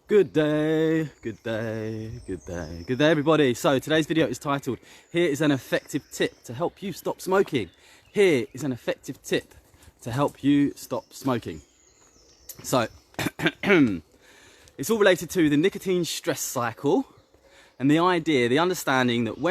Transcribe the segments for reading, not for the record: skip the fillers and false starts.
Good day, good day, good day, good day everybody. So today's video is titled, here is an effective tip to help you stop smoking. Here is an effective tip to help you stop smoking. So it's all related to the nicotine stress cycle and the idea, the understanding that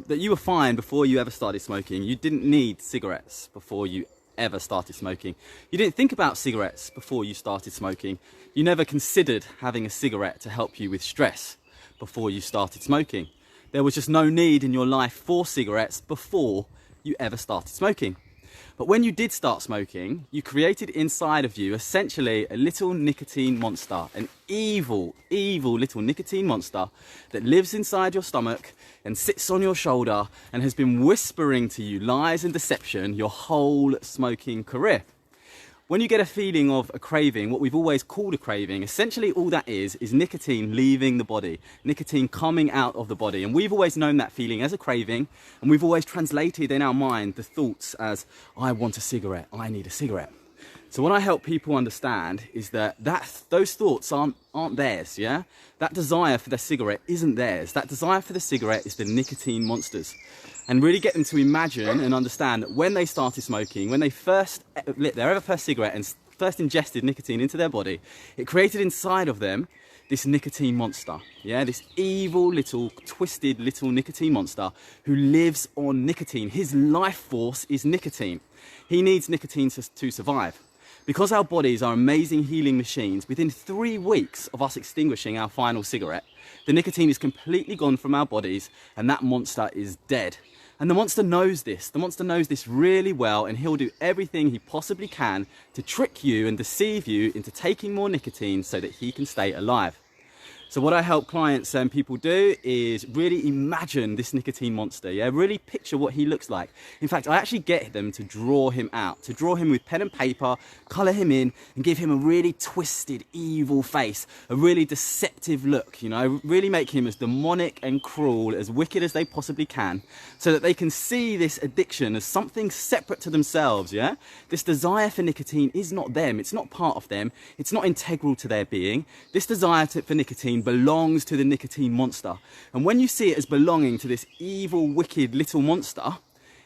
that you were fine before you ever started smoking. You didn't need cigarettes before you ever started smoking. You didn't think about cigarettes before you started smoking. You never considered having a cigarette to help you with stress before you started smoking. There was just no need in your life for cigarettes before you ever started smoking. But when you did start smoking, you created inside of you essentially a little nicotine monster, an evil, evil little nicotine monster that lives inside your stomach and sits on your shoulder and has been whispering to you lies and deception your whole smoking career. When you get a feeling of a craving, what we've always called a craving, essentially all that is nicotine leaving the body, nicotine coming out of the body. And we've always known that feeling as a craving, and we've always translated in our mind the thoughts as, I want a cigarette, I need a cigarette. So what I help people understand is that those thoughts aren't theirs, yeah? That desire for the cigarette isn't theirs. That desire for the cigarette is the nicotine monster's. And really get them to imagine and understand that when they started smoking, when they first lit their first cigarette and first ingested nicotine into their body, it created inside of them this nicotine monster, yeah? This evil little, twisted little nicotine monster who lives on nicotine. His life force is nicotine. He needs nicotine to survive. Because our bodies are amazing healing machines, within 3 weeks of us extinguishing our final cigarette, the nicotine is completely gone from our bodies and that monster is dead. And the monster knows this. The monster knows this really well, and he'll do everything he possibly can to trick you and deceive you into taking more nicotine so that he can stay alive. So what I help clients and people do is really imagine this nicotine monster, yeah? Really picture what he looks like. In fact, I actually get them to draw him out, to draw him with pen and paper, colour him in, and give him a really twisted, evil face, a really deceptive look, you know? Really make him as demonic and cruel, as wicked as they possibly can, so that they can see this addiction as something separate to themselves, yeah? This desire for nicotine is not them, it's not part of them, it's not integral to their being. This desire for nicotine belongs to the nicotine monster. And when you see it as belonging to this evil, wicked little monster,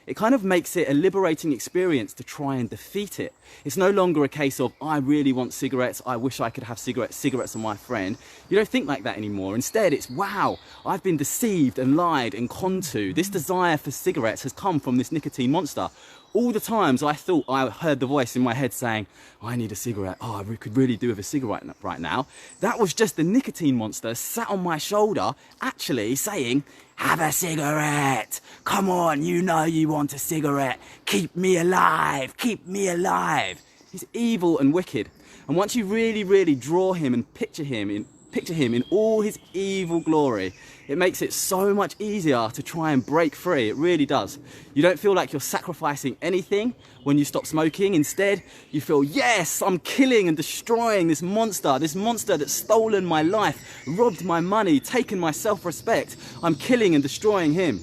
it kind of makes it a liberating experience to try and defeat it. It's no longer a case of, I really want cigarettes, I wish I could have cigarettes on my friend. You don't think like that anymore. Instead, it's, wow, I've been deceived and lied and conned to. This desire for cigarettes has come from this nicotine monster. All the times I thought I heard the voice in my head saying, I need a cigarette, oh, I could really do with a cigarette right now. That was just the nicotine monster sat on my shoulder, actually saying, have a cigarette. Come on, you know you want a cigarette. Keep me alive, keep me alive. He's evil and wicked. And once you really, really draw him and picture him in all his evil glory, it makes it so much easier to try and break free. It really does. You don't feel like you're sacrificing anything when you stop smoking. Instead, you feel, yes, I'm killing and destroying this monster that's stolen my life, robbed my money, taken my self-respect. I'm killing and destroying him.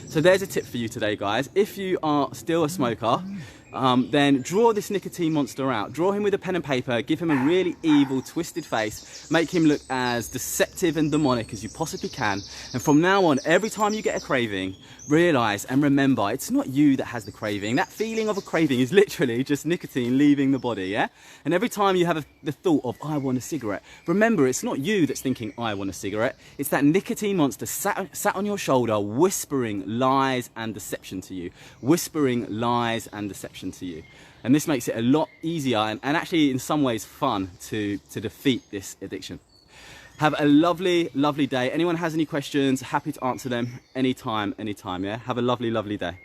So there's a tip for you today, guys. If you are still a smoker, then draw this nicotine monster out. Draw him with a pen and paper, give him a really evil, twisted face, make him look as deceptive and demonic as you possibly can. And from now on, every time you get a craving, realize and remember, it's not you that has the craving. That feeling of a craving is literally just nicotine leaving the body, yeah? And every time you have the thought of, I want a cigarette, remember, it's not you that's thinking, I want a cigarette. It's that nicotine monster sat on your shoulder, whispering lies and deception to you. Whispering lies and deception to you. And this makes it a lot easier and actually in some ways fun to defeat this addiction. Have a lovely, lovely day. Anyone has any questions, happy to answer them anytime, yeah? Have a lovely, lovely day.